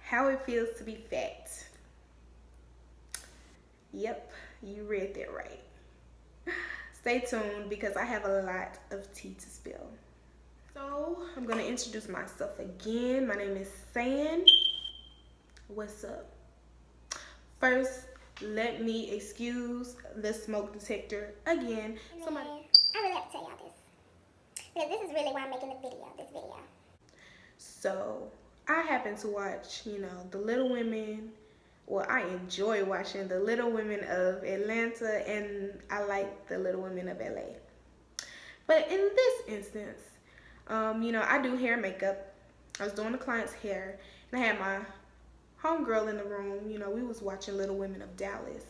How it feels to be fat. Yep, you read that right. Stay tuned because I have a lot of tea to spill. So, I'm going to introduce myself again. My name is San. What's up? First, let me excuse the smoke detector again. Somebody, I really have to tell y'all this. Because this is really why I'm making this video. So, I happen to watch, The Little Women. Well, I enjoy watching The Little Women of Atlanta, and I like The Little Women of LA. But in this instance, I do hair and makeup. I was doing the client's hair, and I had my homegirl in the room. We was watching Little Women of Dallas.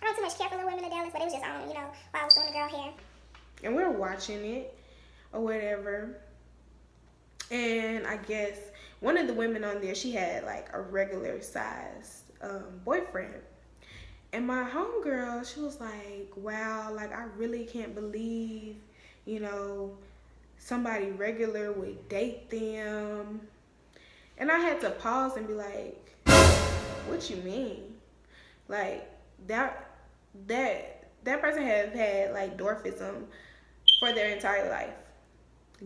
I don't too much care for Little Women of Dallas, but it was just on, while I was doing the girl hair. And we were watching it or whatever. And I guess one of the women on there, she had like a regular sized boyfriend. And my homegirl, she was like, wow, like I really can't believe, somebody regular would date them. And I had to pause and be like, what you mean? Like that person have had like dwarfism for their entire life.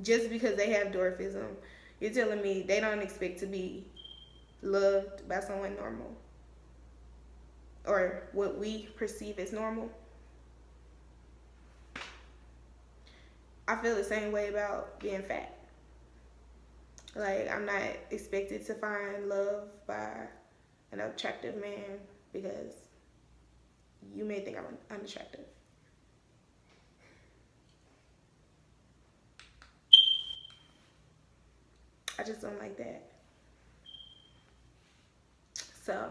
Just because they have dwarfism, you're telling me they don't expect to be loved by someone normal, or what we perceive as normal? I feel the same way about being fat. Like, I'm not expected to find love by an attractive man because you may think I'm unattractive. I just don't like that. So,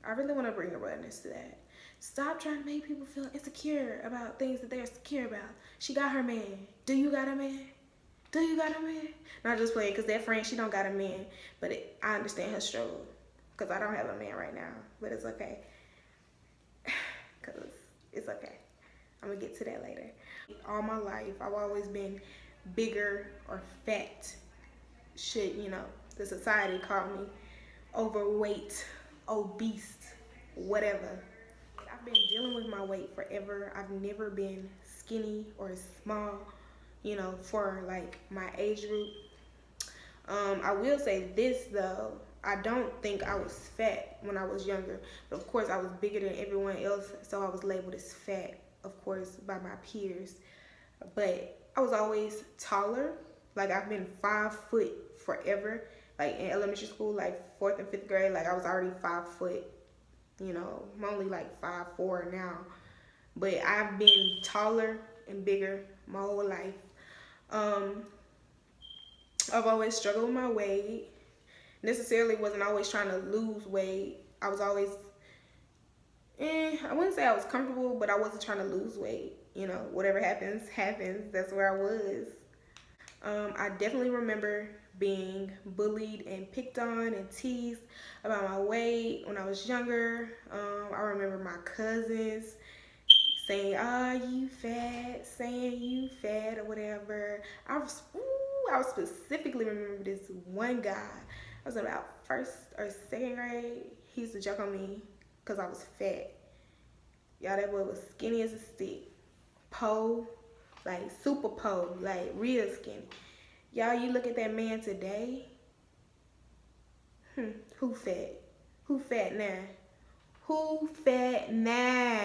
I really want to bring awareness to that. Stop trying to make people feel insecure about things that they're secure about. She got her man. Do you got a man? Do you got a man? Not just playing, because that friend, she don't got a man. But I understand her struggle. Because I don't have a man right now. But it's okay. Because it's okay. I'm going to get to that later. All my life, I've always been bigger or fat. Shit, the society called me overweight, obese, whatever. I've been dealing with my weight forever. I've never been skinny or small, for like my age group. I will say this though, I don't think I was fat when I was younger, but of course I was bigger than everyone else, so I was labeled as fat, of course, by my peers. But I was always taller. Like, I've been 5 foot forever. Like in elementary school, like 4th and 5th grade, like I was already 5 foot. I'm only like 5'4" now. But I've been taller and bigger my whole life. I've always struggled with my weight. Necessarily wasn't always trying to lose weight. I was always, I wouldn't say I was comfortable, but I wasn't trying to lose weight. Whatever happens, happens. That's where I was. I definitely remember being bullied and picked on and teased about my weight when I was younger. I remember my cousins saying, you fat, saying you fat or whatever. I specifically remember this one guy. I was about 1st or 2nd grade. He used to joke on me because I was fat. Y'all, that boy was skinny as a stick. Like super pole, like real skinny. Y'all, you look at that man today. Who fat? Who fat now? Who fat now?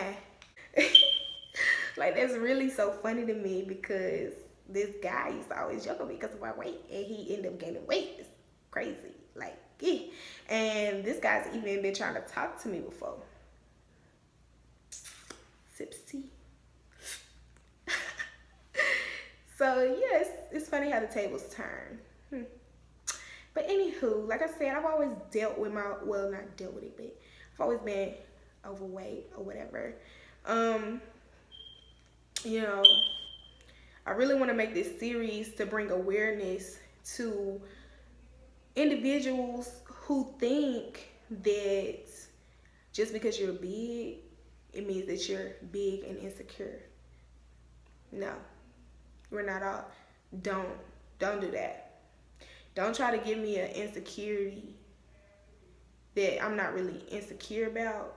Like, that's really so funny to me because this guy used to always joke on me because of my weight, and he ended up gaining weight. It's crazy. Like, yeah. And this guy's even been trying to talk to me before. Sips tea. So, yes, it's funny how the tables turn. But anywho, like I said, I've always dealt with not dealt with it, but I've always been overweight or whatever. I really want to make this series to bring awareness to individuals who think that just because you're big, it means that you're big and insecure. No. We're not all. Don't do that. Don't try to give me an insecurity that I'm not really insecure about,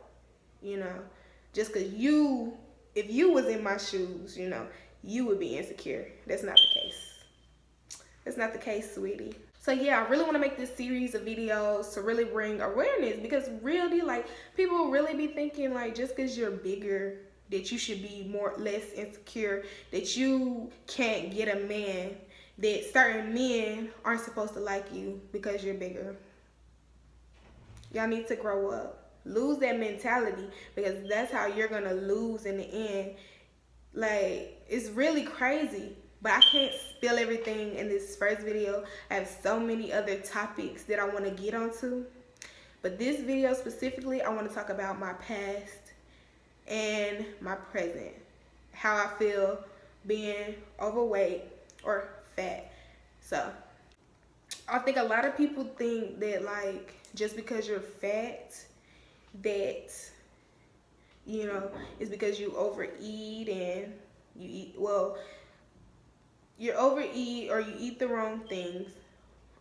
you know, just because if you was in my shoes, you know, you would be insecure. That's not the case. That's not the case, sweetie. So yeah, I really want to make this series of videos to really bring awareness, because really, like, people really be thinking like just because you're bigger that you should be less insecure, that you can't get a man, that certain men aren't supposed to like you because you're bigger. Y'all need to grow up. Lose that mentality, because that's how you're gonna lose in the end. Like, it's really crazy, but I can't spill everything in this first video. I have so many other topics that I want to get onto, but this video specifically, I want to talk about my past and my present, how I feel being overweight or fat. So I think a lot of people think that, like, just because you're fat, that, you know, it's because you overeat and you overeat or you eat the wrong things,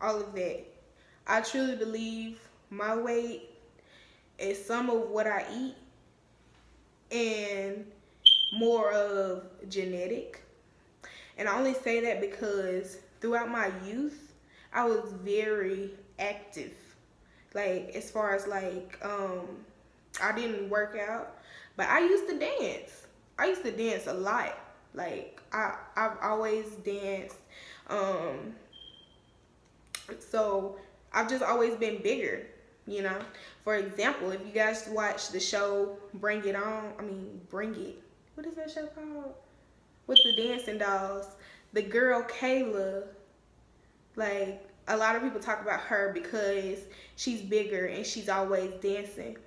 all of that. I truly believe my weight is some of what I eat and more of genetic. And I only say that because throughout my youth, I was very active. Like, as far as like, I didn't work out, but I used to dance. I used to dance a lot. Like, I've always danced. So I've just always been bigger, you know. For example, if you guys watch the show Bring It On, Bring It. What is that show called? With the dancing dolls. The girl Kayla, like, a lot of people talk about her because she's bigger and she's always dancing.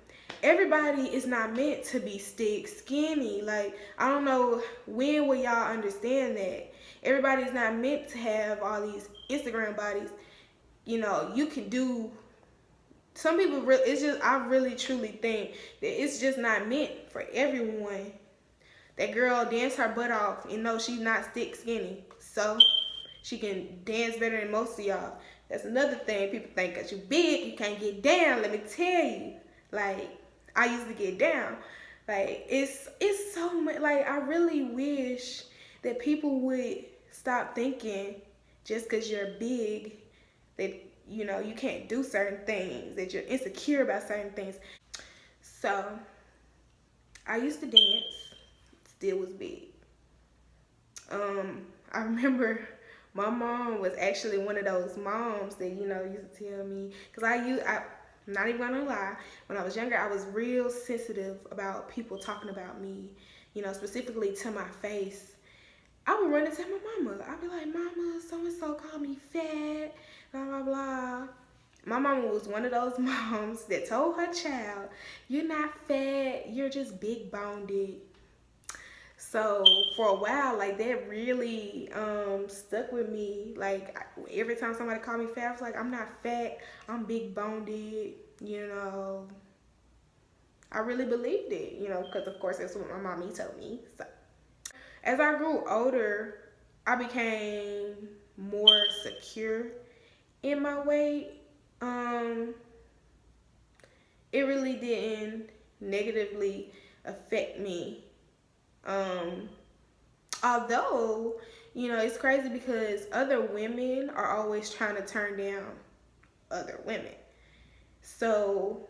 Everybody is not meant to be skinny. Like, I don't know when will y'all understand that. Everybody's not meant to have all these Instagram bodies. You know, you can do, some people I really truly think that it's just not meant for everyone. That girl danced her butt off and no, she's not skinny. So she can dance better than most of y'all. That's another thing. People think because you big, you can't get down. Let me tell you. Like, I used to get down. Like, it's so much. Like, I really wish that people would stop thinking just because you're big that, you know, you can't do certain things, that you're insecure about certain things. So I used to dance, still was big. I remember my mom was actually one of those moms that, you know, used to tell me, because I'm not even gonna lie, when I was younger, I was real sensitive about people talking about me, you know, specifically to my face. I would run and tell my mama. I'd be like, Mama, so-and-so called me fat, blah, blah, blah. My mama was one of those moms that told her child, you're not fat, you're just big boned. So for a while, like, that really stuck with me. Like, every time somebody called me fat, I was like, I'm not fat, I'm big boned, you know. I really believed it, you know, because of course that's what my mommy told me. So as I grew older, I became more secure in my weight. It really didn't negatively affect me. Although, you know, it's crazy because other women are always trying to turn down other women. So,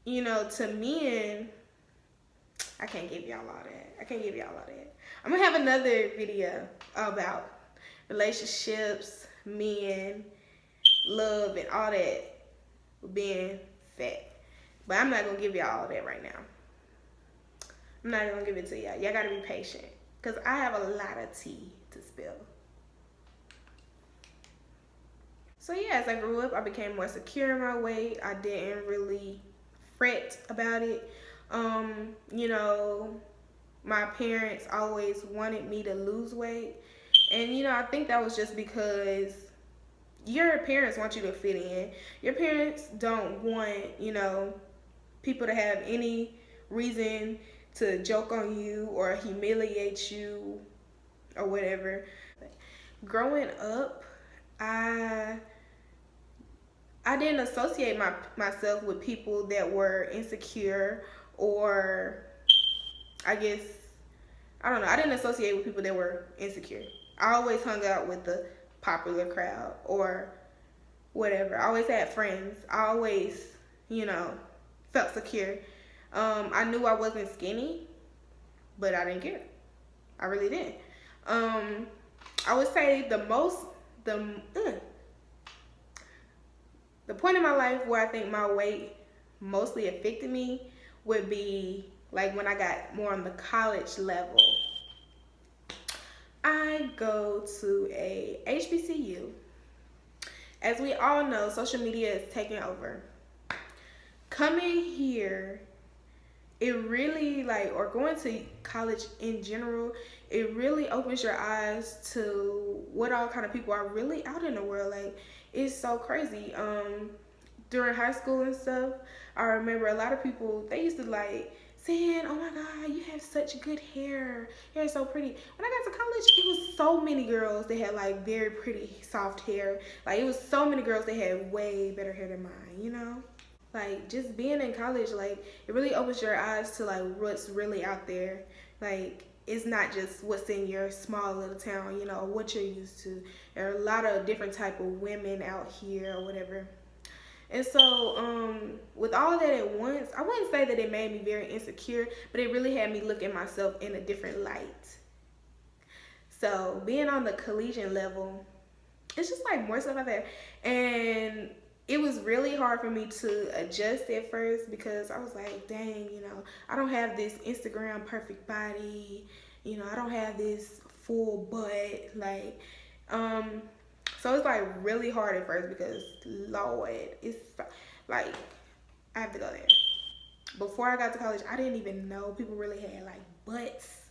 you know, to men, I can't give y'all all that. I'm gonna have another video about relationships, men, love, and all that, being fat. But I'm not gonna give y'all all that right now. I'm not gonna give it to y'all. Y'all gotta be patient, because I have a lot of tea to spill. So yeah, as I grew up, I became more secure in my weight. I didn't really fret about it. You know, my parents always wanted me to lose weight. And, you know, I think that was just because your parents want you to fit in. Your parents don't want, you know, people to have any reason to joke on you or humiliate you or whatever. Growing up, I I didn't associate myself with people that were insecure, or I guess I don't know. I didn't associate with people that were insecure. I always hung out with the popular crowd or whatever. I always had friends. I always, you know, felt secure. I knew I wasn't skinny, but I didn't care. I really didn't. Um, I would say the the point in my life where I think my weight mostly affected me would be like when I got more on the college level. I go to a HBCU. As we all know, social media is taking over. Coming here, it really like, or going to college in general, it really opens your eyes to what all kind of people are really out in the world. Like, it's so crazy. During high school and stuff, I remember a lot of people, they used to like saying, "Oh my God, you have such good hair. Your hair's so pretty." When I got to college, it was so many girls that had like very pretty soft hair. Like, it was so many girls that had way better hair than mine, you know? Like, just being in college, like, it really opens your eyes to like what's really out there. Like, it's not just what's in your small little town, you know, what you're used to. There are a lot of different type of women out here or whatever. And so, with all that at once, I wouldn't say that it made me very insecure, but it really had me look at myself in a different light. So, being on the collegiate level, it's just like more stuff out there. And it was really hard for me to adjust at first because I was like, dang, you know, I don't have this Instagram perfect body. You know, I don't have this full butt. Like, so it's like really hard at first because, Lord, it's like I have to go there. Before I got to college, I didn't even know people really had like butts.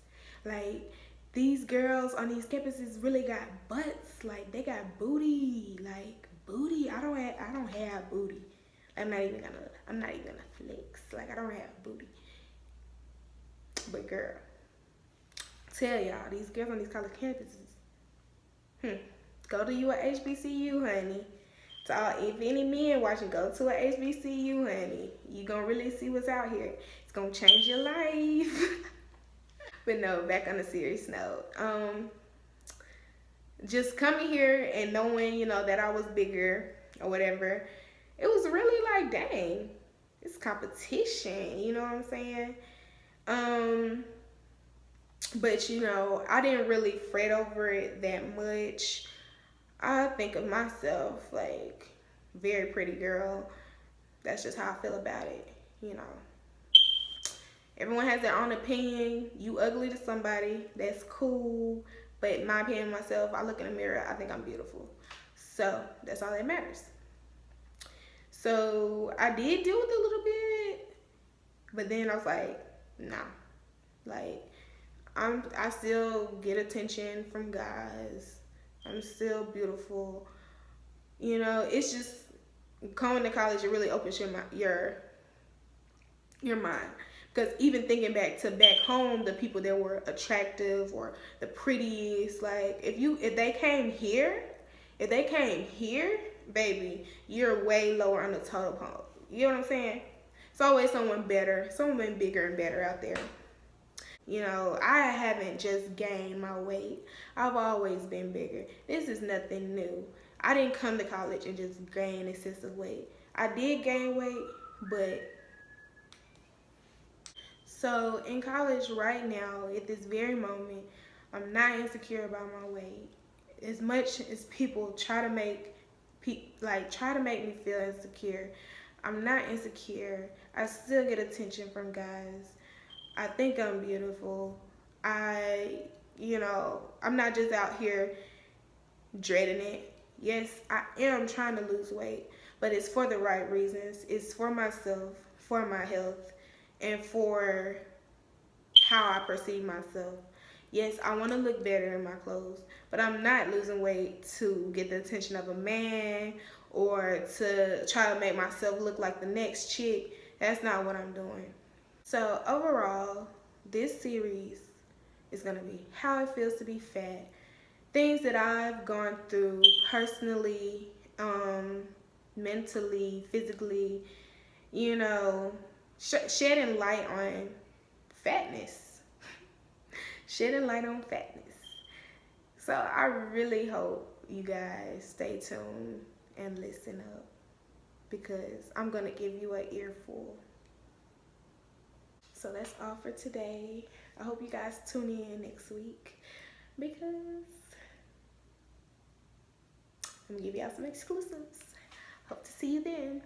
Like, these girls on these campuses really got butts. Like, they got booty. Like, booty. I don't have booty. I'm not even gonna flex. Like, I don't have booty. But girl, tell y'all, these girls on these college campuses, go to you at HBCU, honey. So if any men watching, go to a HBCU, honey. You gonna really see what's out here. It's gonna change your life. But no, back on a serious note. Just coming here and knowing, you know, that I was bigger or whatever, it was really like, dang, it's competition. You know what I'm saying? Um, but you know, I didn't really fret over it that much. I think of myself like very pretty girl. That's just how I feel about it. You know, everyone has their own opinion. You ugly to somebody, that's cool. But in my opinion, myself, I look in the mirror, I think I'm beautiful. So that's all that matters. So I did deal with it a little bit, but then I was like, nah. Like, I still get attention from guys. I'm still beautiful. You know, it's just coming to college. It really opens your mind. Because even thinking back to back home, the people that were attractive or the prettiest, like if they came here, baby, you're way lower on the total pole. You know what I'm saying? It's always someone better, someone bigger and better out there. You know, I haven't just gained my weight. I've always been bigger. This is nothing new. I didn't come to college and just gain excessive weight. I did gain weight, but so in college right now, at this very moment, I'm not insecure about my weight. As much as people try to make me feel insecure, I'm not insecure. I still get attention from guys. I think I'm beautiful. I'm not just out here dreading it. Yes, I am trying to lose weight, but it's for the right reasons. It's for myself, for my health, and for how I perceive myself. Yes, I want to look better in my clothes, but I'm not losing weight to get the attention of a man or to try to make myself look like the next chick. That's not what I'm doing. So overall, this series is going to be how it feels to be fat, things that I've gone through personally, mentally, physically, you know, shedding light on fatness. Shedding light on fatness. So I really hope you guys stay tuned and listen up, because I'm going to give you an earful. So that's all for today. I hope you guys tune in next week, because I'm going to give y'all some exclusives. Hope to see you then.